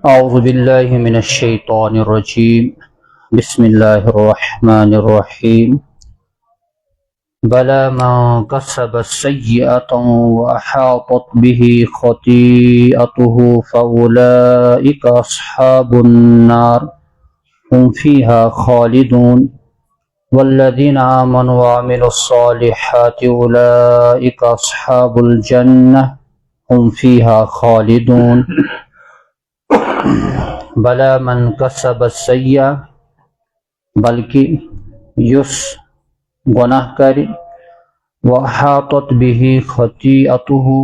أعوذ بالله من الشيطان الرجيم بسم الله الرحمن الرحيم بلى من كسب سيئة وأحاطت به خطيئته فأولئك أصحاب النار هم فيها خالدون والذين آمنوا وعملوا الصالحات أولئك أصحاب الجنة هم فيها خالدون بلا من کسب السیئہ بلکہ یس گناہ کری وحاطت به خطیئته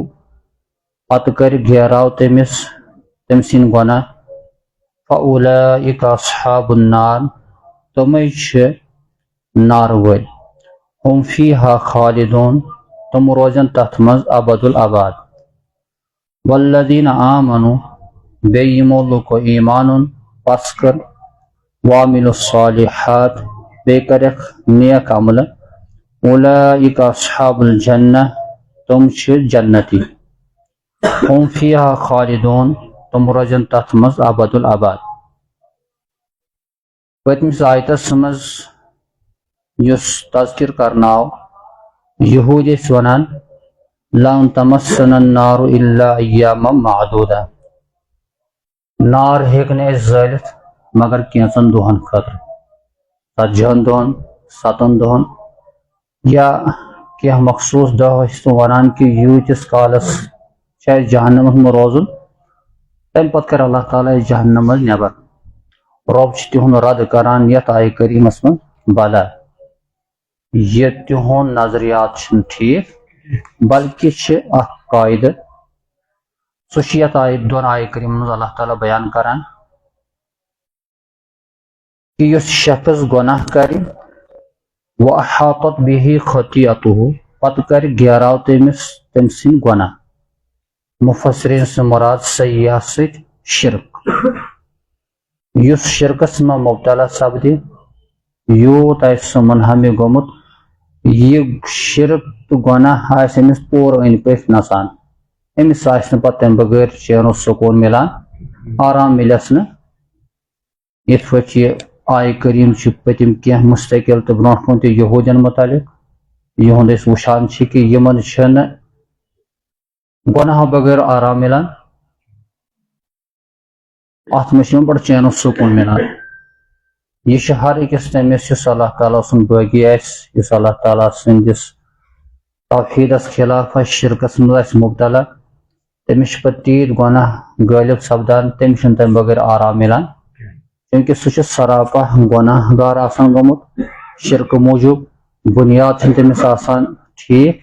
پتہ کر گھیراو تم سن گناہ فاولئک اصحاب النار تمے چھ نار ول هم فیہا خالدون تم روزن تتھ مز ابد الاباد والذین آمنوا بیمو لکو ایمان پس کر وعملوا الصالحات بے کرک نیک عمل اولئک اصحاب الجنہ تم چھ جنتی هم فیہا خالدون تم روزن تتھ مز ابد الاباد پتمس آیتس مز یس تذکر کرناو یہود اس ونان لن تمسنا النار الا ایاما معدودہ نار ہیکنے زالت مگر کینچن دہن خاطر 40 دہن 7 دہن یا کیا مخصوص دہ تو ونان کہ یوتس کالس چاہے جہنم میں روزن تم پتہ کر اللہ تعالیٰ جہنم نبر رب تہن رد کران یت آئے کریمس من بلا یہ تہن نظریات ٹھیک بلکہ اخ قاعدہ سوشیت آئے دون آئے کریم اللہ تعالیٰ بیان کران کہ یس شخص گناہ کری وَأَحَاطَتْ بِهِ خَطِيئَتُهُ پتہ کر گھیراو تم سن گناہ مفسرین سے مراد سیئہ ست شرک یس شرکس میں مبتلا سپدی یوت سہ منہمی گومت یہ شرک تو گناہ آس امس پور ان پہ نسان امس آس پتہ تم بغیر چین و سکون ملان آرام ملس نا یت پہ یہ آئے کریم پتم کی مستقل تو برو کن تہ یہودین متعلق یہند وچان کہ یمن گناہ بغیر آرام ملان ات میں بڑا چین و سکون ملان یہ ہر أکس تمس یس اللہ تعالیٰ سن باغی اس اللہ تعالیٰ سندس توحیدس خلاف شرکس مز مبتلا تمس پتہ تیت گناہ غالب سپدان تمس تمہ بغیر آرام ملان کیونکہ سہ سراپا گناہ گار آسان گومت شرک موجود بنیاد تمس آسان ٹھیک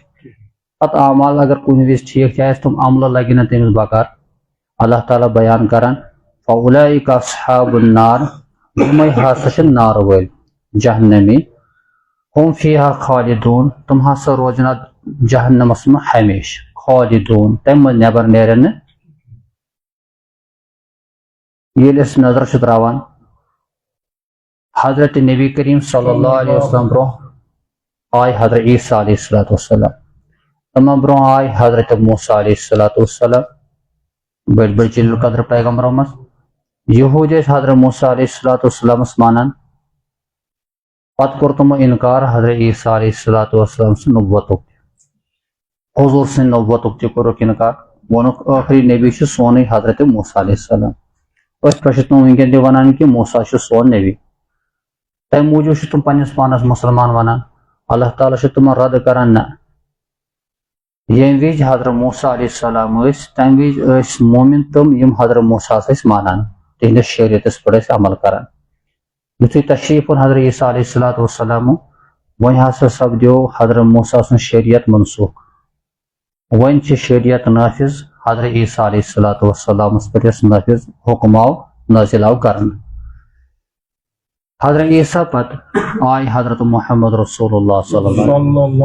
پتہ اعمال اگر کن وز ٹھیک تہ تم عمل لگی نا تمس بکار اللہ تعالیٰ بیان کران فاولئک اصحاب النار یمے ہسا نار ول جہنمی هم فیہا خالدون تم ہسا روزن جہنمس میں ہمیشہ خالدون تم نبر نیرن یل اس نظر تراوان حضرت نبی کریم صلی اللہ علیہ وسلم برو آئی حضرت عیسیٰ علیہ السلام تم برو آئی حضرت موسیٰ علیہ السلام بڑ جلیل قدر پیغمبر مز یہود حضرت موسیٰ علیہ السلام مانان پتہ کور تمو انکار حضرت عیسیٰ علیہ السلام سے نبوت حضور سن نبوت تہ کورک انکار وونک آخری نبی سون حضرت موسیٰ علیہ السلام اس پہ تم ونکن تہ ونان کہ موسیٰ سون نبی تمہ موجود تم پنس پانس مسلمان ونان اللہ تعالیٰ تم رد کران نا یم وز حضرت موسیٰ علیہ السلام تمہ وز مومن تم یم حضرت موسیٰ مانان تہندس شریعتس پہ عمل کران یتھے تشریف حضرت عیسیٰ علیہ السلام ون ہسا سپدیو حضرت موسیٰ سن شریعت منسوخ ون شریعت نافذ حضرت عیسیٰ علیہ السلام پہ نافذ حکم آو نازل آو کرن حضرت عیسیٰ پتہ آئی حضرت محمد رسول اللہ صلی اللہ علیہ وسلم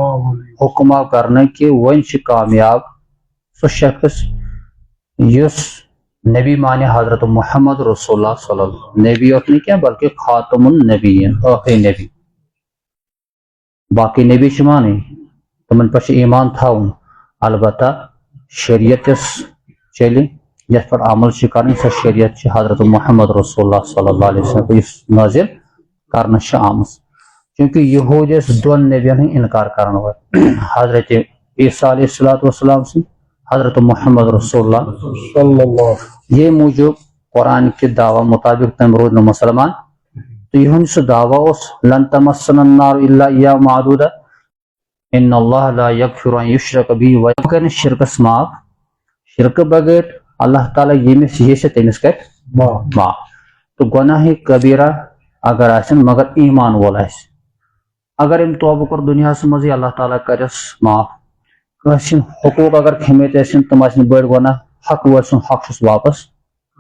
حکم آو کرنے کہ ون کامیاب سہ شخص یس نبی مانے حضرت محمد رسول اللہ صلی اللہ علیہ وسلم نبی یوت نہیں کیا بلکہ خاتم النبیین آخری نبی باقی نبی مانے تمن پہ ایمان تھاون البتہ شریعتس چلی یتھ پر عمل چھ کرن سہ شریعت چھ حضرت محمد رسول اللہ صلی اللہ علیہ وسلم اس نازل کرنا چھ آمز چونکہ یہود اس دون نبیان ہن انکار کرن وول حضرت عیسیٰ علیہ السلام سے حضرت محمد رسول اللہ صلی اللہ یہ موجود قرآن کے دعوی مطابق تم روز مسلمان تو یہ سہ دعویٰ اس لن تمسنا النار الا ایام معدودہ ان اللہ لا یغفر ان یشرک به ویغفر شرکس معاف شرک بغیر اللہ تعالیٰ یمس یہ تمس کر معاف تو گناہ کبیرہ اگر آسن مگر ایمان وول آس اگر ام توبہ کر دنیا مزے اللہ تعالیٰ کرس معاف کن حقوق اگر کھمت آسن تم آسن بڑ گناہ حق وول سن حق چھس واپس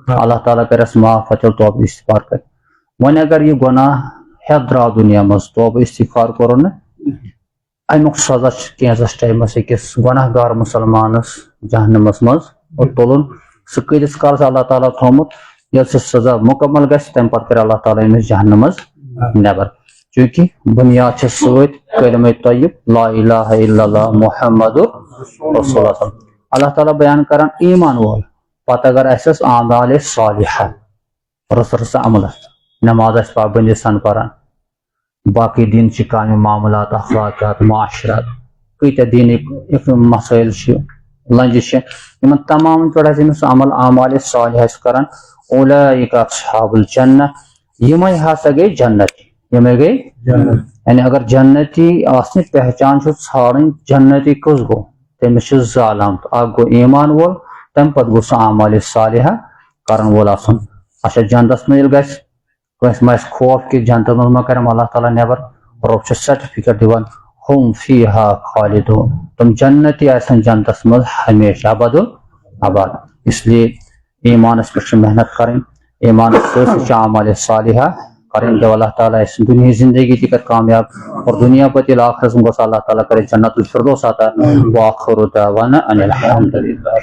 اللہ تعالیٰ کرس معاف فتل توبہ استغفار کر ون اگر یہ گناہ ہیت درا دنیا مز توبہ استغفار کرو نا امیک سزا کینس ٹائمس أکس گناہ گار مسلمانس جہنمس مز اور تلن سہ کتس کالس اللہ تعالیٰ تھومت یل سہ سزا مکمل گژھِ تمہ پتہٕ کر اللہ تعالیٰ أمس جہنم مز نیبر چونکہ بنیاد چھ سۭتۍ کلمہ طیب لا الہ الا اللہ محمد رسول اللہ اللہ تعالیٰ بیان کران ایمان وول پتہ اگر اسس اعمال صالحہ رس رس عمل نماز اس پابندی سان پران باقی دین چھ کامہ معاملات اخلاقیات معاشرات کتیا دینک مسائل لنجہ ان تمام پہ امس عمل اعمال صالحہ کران اولئک اصحاب الجنہ یمے ہسا گئی جنتی یمے گئی یعنی اگر جنتی آسن پہچان ژھانڈن جنتی کس گو تمس زٕ علامت اکھ گو ایمان وول تمہ پتہٕ گو سہ اعمال صالحہ کرن وول آسن اچھا جنتس منٛز ییٚلہِ گژھِ کٲنٛسہِ ما آسہِ خوف کہ جنتس منٛز ما کرم اللہ تعالیٰ نیبر رب چھ سرٹیفکیٹ دِوان ہم فیہا خالدون تم جنتی آسن جنتس منٛز ہمیشہ ابد آباد اس لیے ایمانس پہ محنت کریں ایمانس سۭتۍ اعمال صالحہ کریں جو اللہ تعالیٰ اس دنیا زندگی تہ کر کامیاب اور دنیا پتہ ییٚلہِ آخرس منٛز گوٚژھ اللہ تعالیٰ کرے جنت الفردوس عطا وآخر دعوانا ان الحمد للہ